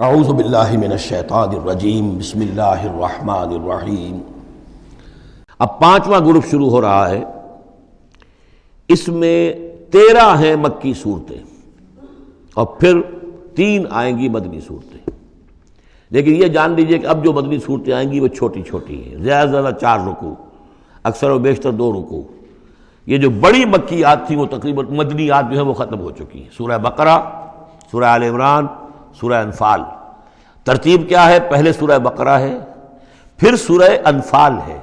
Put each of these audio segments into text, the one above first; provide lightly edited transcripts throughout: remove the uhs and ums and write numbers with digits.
اعوذ باللہ من الشیطان الرجیم بسم اللہ الرحمن الرحیم۔ اب پانچواں گروپ شروع ہو رہا ہے، اس میں 13 ہیں مکی صورتیں اور پھر 3 آئیں گی مدنی صورتیں، لیکن یہ جان لیجئے کہ اب جو مدنی صورتیں آئیں گی وہ چھوٹی چھوٹی ہیں، زیادہ سے زیادہ 4 رکوع، اکثر و بیشتر 2 رکوع۔ یہ جو بڑی مکیات تھیں وہ تقریباً مدنیات جو ہیں وہ ختم ہو چکی ہیں، سورہ بقرہ، سورہ آل عمران، سورہ انفال۔ ترتیب کیا ہے؟ پہلے سورہ بقرہ ہے، پھر سورہ انفال ہے،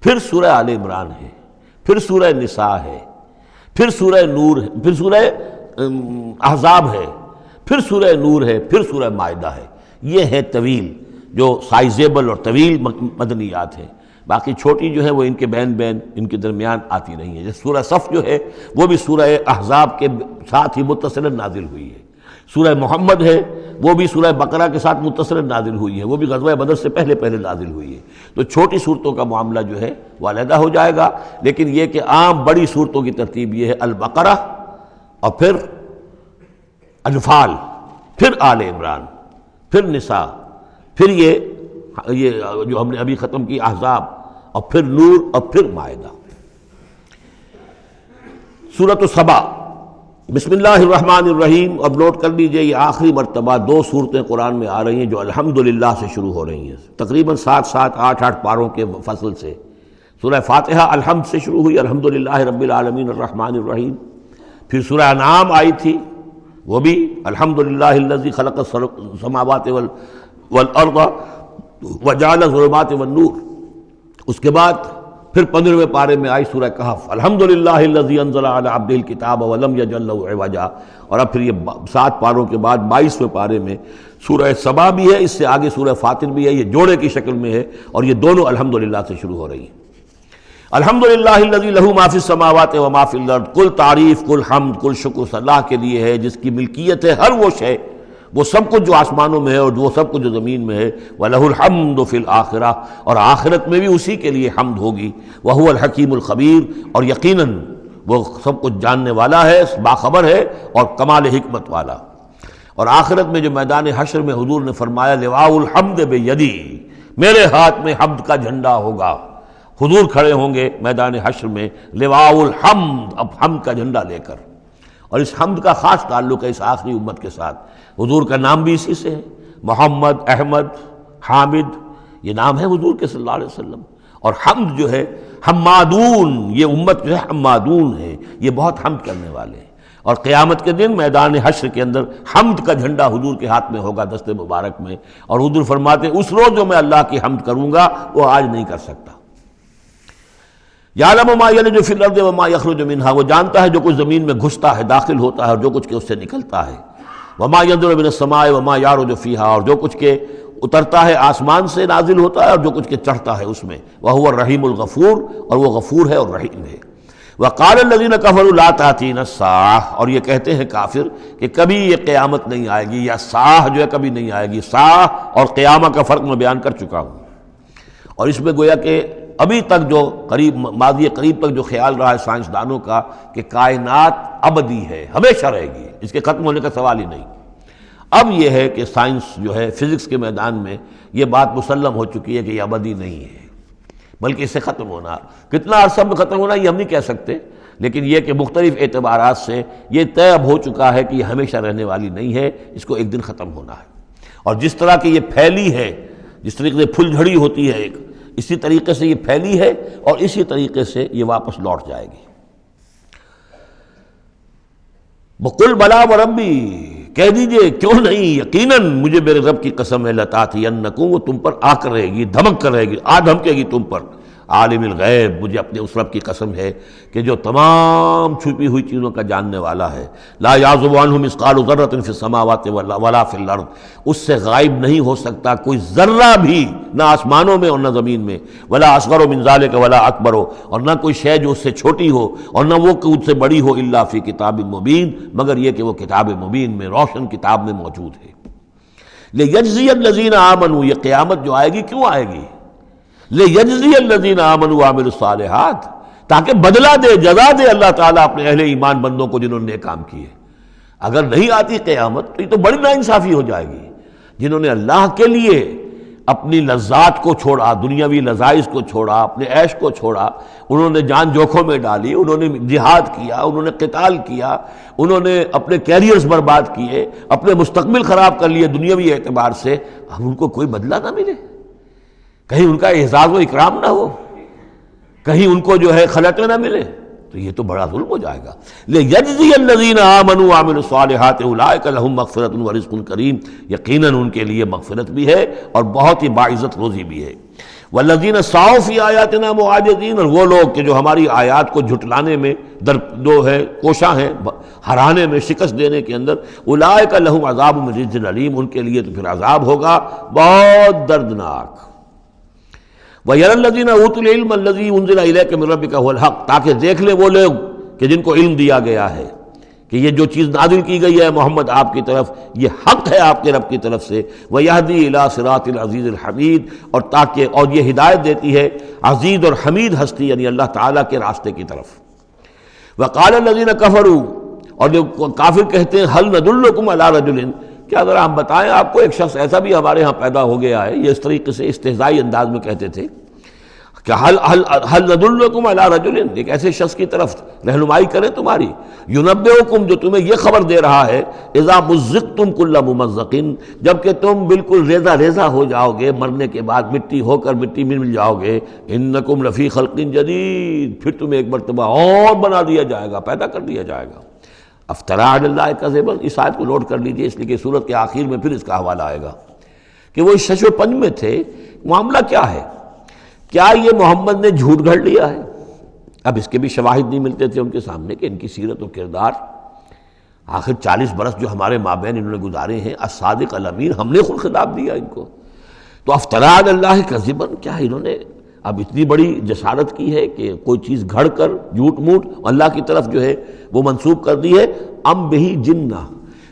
پھر سورہ آل عمران ہے، پھر سورہ نساء ہے، پھر سورہ نور ہے، پھر سورہ احزاب ہے، پھر سورہ نور ہے، پھر سورہ مائدہ ہے۔ یہ ہے طویل، جو سائزیبل اور طویل مدنیات ہیں۔ باقی چھوٹی جو ہے وہ ان کے بین ان کے درمیان آتی نہیں ہے۔ جیسے سورہ صف جو ہے وہ بھی سورہ احزاب کے ساتھ ہی متصلاً نازل ہوئی ہے۔ سورہ محمد ہے وہ بھی سورہ بقرہ کے ساتھ متصلاً نازل ہوئی ہے، وہ بھی غزوہ بدر سے پہلے نازل ہوئی ہے۔ تو چھوٹی صورتوں کا معاملہ جو ہے وہ علیحدہ ہو جائے گا، لیکن یہ کہ عام بڑی صورتوں کی ترتیب یہ ہے: البقرہ اور پھر انفال، پھر آل عمران، پھر نساء، پھر یہ جو ہم نے ابھی ختم کی احزاب، اور پھر نور، اور پھر مائدہ۔ سورۃ السبا، بسم اللہ الرحمن الرحیم۔ اب نوٹ کر لیجئے یہ آخری مرتبہ 2 صورتیں قرآن میں آ رہی ہیں جو الحمدللہ سے شروع ہو رہی ہیں، تقریباً 7 8 پاروں کے فصل سے۔ سورہ فاتحہ الحمد سے شروع ہوئی، الحمدللہ رب العالمین الرحمن الرحیم۔ پھر سورہ انعام آئی تھی، وہ بھی الحمدللہ الذی خلق السماوات والارض وجعل الظلمات والنور۔ اس کے بعد پھر 15ویں پارے میں آئی سورہ کہف، الحمدللہ الذی انزل علی عبدہ الکتاب ولم یجعل لہ عوجا۔ اور اب پھر یہ 7 پاروں کے بعد 22ویں پارے میں سورہ سبا بھی ہے، اس سے آگے سورہ فاطر بھی ہے، یہ جوڑے کی شکل میں ہے، اور یہ دونوں الحمدللہ سے شروع ہو رہی ہیں۔ الحمدللہ الذی لہ ما فی السماوات و ما فی الارض، کل تعریف، کل حمد، کل شکر اللہ کے لیے ہے جس کی ملکیت ہے ہر وہ شے، وہ سب کچھ جو آسمانوں میں ہے اور وہ سب کچھ جو زمین میں ہے۔ وَلَهُ الْحَمْدُ فِي الْآخِرَةِ، اور آخرت میں بھی اسی کے لیے حمد ہوگی۔ وَهُوَ الْحَكِيمُ الْخَبِيرُ، اور یقیناً وہ سب کچھ جاننے والا ہے، باخبر ہے اور کمال حکمت والا۔ اور آخرت میں جو میدان حشر میں حضور نے فرمایا لِوَاءُ الْحَمْدِ بِيَدِي، میرے ہاتھ میں حمد کا جھنڈا ہوگا۔ حضور کھڑے ہوں گے میدان حشر میں لِوَاءُ الْحَمْدِ، اب حمد کا جھنڈا لے کر۔ اور اس حمد کا خاص تعلق ہے اس آخری امت کے ساتھ۔ حضور کا نام بھی اسی سے ہے، محمد، احمد، حامد، یہ نام ہے حضور کے صلی اللہ علیہ وسلم۔ اور حمد جو ہے حمادون، یہ امت جو ہے حمادون ہے، یہ بہت حمد کرنے والے ہیں۔ اور قیامت کے دن میدان حشر کے اندر حمد کا جھنڈا حضور کے ہاتھ میں ہوگا، دست مبارک میں۔ اور حضور فرماتے ہیں اس روز جو میں اللہ کی حمد کروں گا وہ آج نہیں کر سکتا۔ یعلم ما یلج فی الارض وما یخرج منها، وہ جانتا ہے جو کچھ زمین میں گھستا ہے، داخل ہوتا ہے، اور جو کچھ کہ اس سے نکلتا ہے۔ وما ينزل من السماء وما يعرج فيها، اور جو کچھ کہ اترتا ہے آسمان سے نازل ہوتا ہے اور جو کچھ کہ چڑھتا ہے اس میں۔ وهو الرحیم الغفور، اور وہ غفور ہے اور رحیم ہے۔ وقال الذين كفروا لا تأتينا الساعة، اور یہ کہتے ہیں کافر کہ کبھی یہ قیامت نہیں آئے گی، یا ساعہ جو ہے کبھی نہیں آئے گی۔ ساعہ اور قیامہ کا فرق میں بیان کر چکا ہوں، اور اس میں گویا کہ ابھی تک جو ماضی قریب تک جو خیال رہا ہے سائنسدانوں کا کہ کائنات ابدی ہے، ہمیشہ رہے گی، اس کے ختم ہونے کا سوال ہی نہیں۔ اب یہ ہے کہ سائنس جو ہے فزکس کے میدان میں یہ بات مسلم ہو چکی ہے کہ یہ ابدی نہیں ہے، بلکہ اس سے ختم ہونا، کتنا عرصہ میں ختم ہونا یہ ہم نہیں کہہ سکتے، لیکن یہ کہ مختلف اعتبارات سے یہ طے اب ہو چکا ہے کہ یہ ہمیشہ رہنے والی نہیں ہے، اس کو ایک دن ختم ہونا ہے۔ اور جس طرح کہ یہ پھیلی ہے، جس طریقے سے پھل جھڑی ہوتی ہے ایک، اسی طریقے سے یہ پھیلی ہے اور اسی طریقے سے یہ واپس لوٹ جائے گی۔ بقل بلا وربی، کہہ دیجئے کیوں نہیں، یقیناً مجھے میرے رب کی قسم ہے، لتاتینکم، وہ تم پر آ کر رہے گی، دھمک کر رہے گی، دھمکے گی تم پر۔ عالم الغیب، مجھے اپنے اس رب کی قسم ہے کہ جو تمام چھپی ہوئی چیزوں کا جاننے والا ہے۔ لا یعزب عنہ مثقال ذرۃ فی السماوات ولا فی الارض، اس سے غائب نہیں ہو سکتا کوئی ذرہ بھی، نہ آسمانوں میں اور نہ زمین میں۔ ولا اصغر من ذلک ولا اکبر، اور نہ کوئی شے جو اس سے چھوٹی ہو اور نہ وہ اس سے بڑی ہو، الا فی کتاب مبین، مگر یہ کہ وہ کتاب مبین میں، روشن کتاب میں موجود ہے۔ لیجزی الذین آمنوا، یہ قیامت جو آئے گی کیوں آئے گی؟ لِيَجْزِيَ الَّذِينَ آمَنُوا وَعَمِلُوا الصَّالِحَاتِ، تاکہ بدلہ دے، جزا دے اللہ تعالیٰ اپنے اہل ایمان بندوں کو جنہوں نے نیک کام کیے۔ اگر نہیں آتی قیامت تو یہ تو بڑی ناانصافی ہو جائے گی۔ جنہوں نے اللہ کے لیے اپنی لذات کو چھوڑا، دنیاوی لذائذ کو چھوڑا، اپنے عیش کو چھوڑا، انہوں نے جان جوکھوں میں ڈالی، انہوں نے جہاد کیا، انہوں نے قتال کیا، انہوں نے اپنے کیریئرز برباد کیے، اپنے مستقبل خراب کر لیے دنیاوی اعتبار سے، اب ان کو کوئی بدلہ نہ ملے، کہیں ان کا اعزاز و اکرام نہ ہو، کہیں ان کو جو ہے خلعتیں نہ ملے، تو یہ تو بڑا ظلم ہو جائے گا۔ لِيَجْزِيَ الَّذِينَ آمَنُوا وَعَمِلُوا الصَّالِحَاتِ أُولَٰئِكَ لَهُم مَّغْفِرَةٌ وَرِزْقٌ کریم، یقیناً ان کے لیے مغفرت بھی ہے اور بہت ہی باعزت روزی بھی ہے۔ وَالَّذِينَ سَعَوْا فِي آيَاتِنَا مُعَاجِزِينَ، اور وہ لوگ کہ جو ہماری آیات کو جھٹلانے میں جو ہے کوشاں ہیں، ہرانے میں، شکست دینے کے اندر، أُولَٰئِكَ لَهُمْ عَذَابٌ مِّن رِجْزٍ أَلِيمٌ، ان کے لیے تو پھر عذاب ہوگا بہت دردناک۔ وَيَرَى الَّذِينَ أُوتُوا الْعِلْمَ الَّذِي أُنزِلَ إِلَيْكَ مِن رَّبِّكَ هُوَ الْحَقُّ، تاکہ دیکھ لیں وہ لوگ کہ جن کو علم دیا گیا ہے کہ یہ جو چیز نازل کی گئی ہے محمد آپ کی طرف، یہ حق ہے آپ کے رب کی طرف سے۔ وَيَهْدِي إِلَىٰ صِرَاطِ الْعَزِيزِ الْحَمِيدِ، اور یہ ہدایت دیتی ہے عزیز اور حمید ہستی یعنی اللہ تعالیٰ کے راستے کی طرف۔ وَقَالَ الَّذِينَ كَفَرُوا، اور جو کافر کہتے ہیں هَلْ نَدُلُّكُمْ عَلَىٰ رَجُلٍ، کیا ذرا ہم بتائیں آپ کو ایک شخص ایسا بھی ہمارے ہاں پیدا ہو گیا ہے، یہ اس طریقے سے استہزائی انداز میں کہتے تھے کہ هل ندلکم علی رجل، ایک ایسے شخص کی طرف رہنمائی کریں تمہاری، ینبئکم، جو تمہیں یہ خبر دے رہا ہے، اذا مزقتم کل ممزق، جب کہ تم بالکل ریزہ ریزہ ہو جاؤ گے، مرنے کے بعد مٹی ہو کر مٹی میں مل جاؤ گے، انکم لفی خلق جدید، پھر تمہیں ایک مرتبہ اور بنا دیا جائے گا، پیدا کر دیا جائے گا۔ افترا علی اللہ کذبا، اس آیت کو نوٹ کر لیجئے، اس لیے کہ سورت کے آخر میں پھر اس کا حوالہ آئے گا کہ وہ اس شش و پنج میں تھے۔ معاملہ کیا ہے؟ کیا یہ محمد نے جھوٹ گھڑ لیا ہے؟ اب اس کے بھی شواہد نہیں ملتے تھے ان کے سامنے کہ ان کی سیرت و کردار، آخر 40 برس جو ہمارے مابین انہوں نے گزارے ہیں، الصادق الامین، ہم نے خود خطاب دیا ان کو۔ تو افترا علی اللہ کذبا، کیا انہوں نے اب اتنی بڑی جسارت کی ہے کہ کوئی چیز گھڑ کر جھوٹ موٹ اللہ کی طرف جو ہے وہ منسوب کر دی ہے؟ ام بہی جنہ،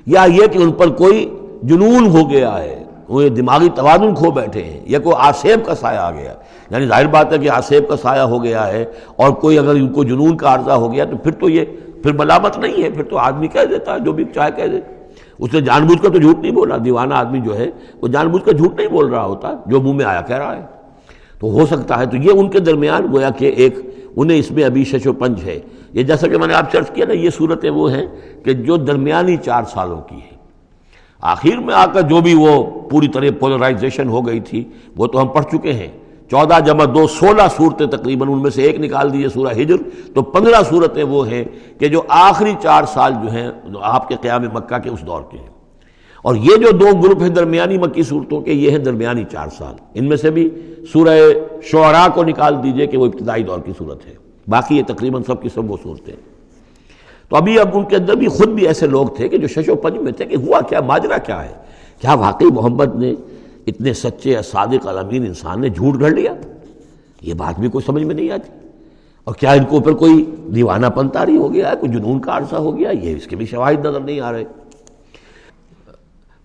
یا یہ کہ ان پر کوئی جنون ہو گیا ہے، وہ دماغی توازن کھو بیٹھے ہیں، یا کوئی آسیب کا سایہ آ گیا، یعنی ظاہر بات ہے کہ آسیب کا سایہ ہو گیا ہے، اور کوئی اگر ان کو جنون کا عارضہ ہو گیا تو پھر تو یہ پھر ملامت نہیں ہے، پھر تو آدمی کہہ دیتا ہے جو بھی چاہے کہہ دے، اس نے جان بوجھ کر تو جھوٹ نہیں بولا، دیوانہ آدمی جو ہے وہ جان بوجھ کر جھوٹ نہیں بول رہا ہوتا، جو منہ میں آیا کہہ رہا ہے، تو ہو سکتا ہے تو یہ ان کے درمیان گویا کہ ایک انہیں اس میں ابھی شش و پنج ہے۔ یہ جیسا کہ میں نے آپ چرچ کیا نا، یہ صورتیں وہ ہیں کہ جو درمیانی 4 سالوں کی ہیں، آخر میں آ کر جو بھی وہ پوری طرح پولرائزیشن ہو گئی تھی وہ تو ہم پڑھ چکے ہیں، 14 جمع 2 16 صورتیں تقریباً، ان میں سے ایک نکال دیجیے سورہ ہجر، تو 15 صورتیں وہ ہیں کہ جو آخری 4 سال جو ہیں آپ کے قیام مکہ کے اس دور کے ہیں، اور یہ جو 2 گروپ ہیں درمیانی مکی صورتوں کے، یہ ہیں درمیانی 4 سال۔ ان میں سے بھی سورہ شعراء کو نکال دیجئے کہ وہ ابتدائی دور کی صورت ہے، باقی یہ تقریباً سب کی سب وہ صورتیں۔ تو ابھی اب ان کے اندر بھی خود بھی ایسے لوگ تھے کہ جو شش و پنج میں تھے کہ ہوا کیا، ماجرا کیا ہے، کیا واقعی محمد نے اتنے سچے صادق الامین انسان نے جھوٹ گھڑ لیا؟ یہ بات بھی کوئی سمجھ میں نہیں آتی، اور کیا ان کو اوپر کوئی دیوانہ پن طاری ہو گیا ہے، کوئی جنون کا عرصہ ہو گیا، یہ اس کے بھی شواہد نظر نہیں آ رہے۔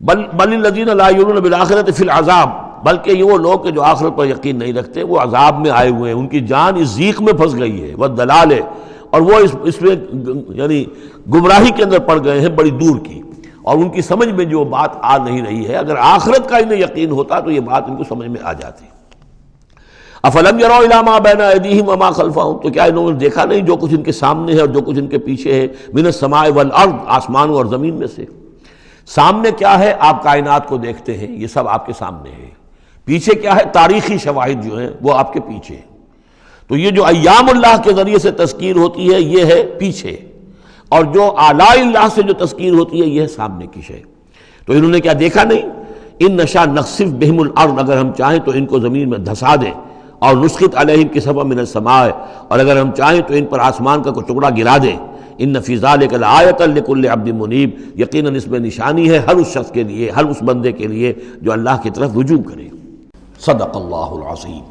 بل الذین لا یؤمنون بالآخرۃ فی العذاب، بلکہ یہ وہ لوگ کہ جو آخرت پر یقین نہیں رکھتے وہ عذاب میں آئے ہوئے ہیں، ان کی جان اس ضیق میں پھنس گئی ہے، والضلال ہے، اور وہ اس میں یعنی گمراہی کے اندر پڑ گئے ہیں بڑی دور کی، اور ان کی سمجھ میں جو بات آ نہیں رہی ہے، اگر آخرت کا انہیں یقین ہوتا تو یہ بات ان کو سمجھ میں آ جاتی۔ افلم یروا الی ما بین ایدیہم وما خلفہم، تو کیا انہوں نے دیکھا نہیں جو کچھ ان کے سامنے ہے اور جو کچھ ان کے پیچھے ہے، من السماء والارض، آسمانوں اور زمین میں سے۔ سامنے کیا ہے؟ آپ کائنات کو دیکھتے ہیں، یہ سب آپ کے سامنے ہے، پیچھے کیا ہے؟ تاریخی شواہد جو ہیں وہ آپ کے پیچھے ہیں۔ تو یہ جو ایام اللہ کے ذریعے سے تذکیر ہوتی ہے یہ ہے پیچھے، اور جو آلاء اللہ سے جو تذکیر ہوتی ہے یہ ہے سامنے کی شے۔ تو انہوں نے کیا دیکھا نہیں؟ ان نشاء نخسف بہم الارض، اگر ہم چاہیں تو ان کو زمین میں دھسا دیں، اور نسقط علیہم کسفا من السماء، اور اگر ہم چاہیں تو ان پر آسمان کا کوئی ٹکڑا گرا دیں۔ ان فی ذلک لآیۃ لکل عبد منیب، یقیناً اس میں نشانی ہے ہر اس شخص کے لیے، ہر اس بندے کے لیے جو اللہ کی طرف رجوع کرے۔ صدق اللہ العظیم۔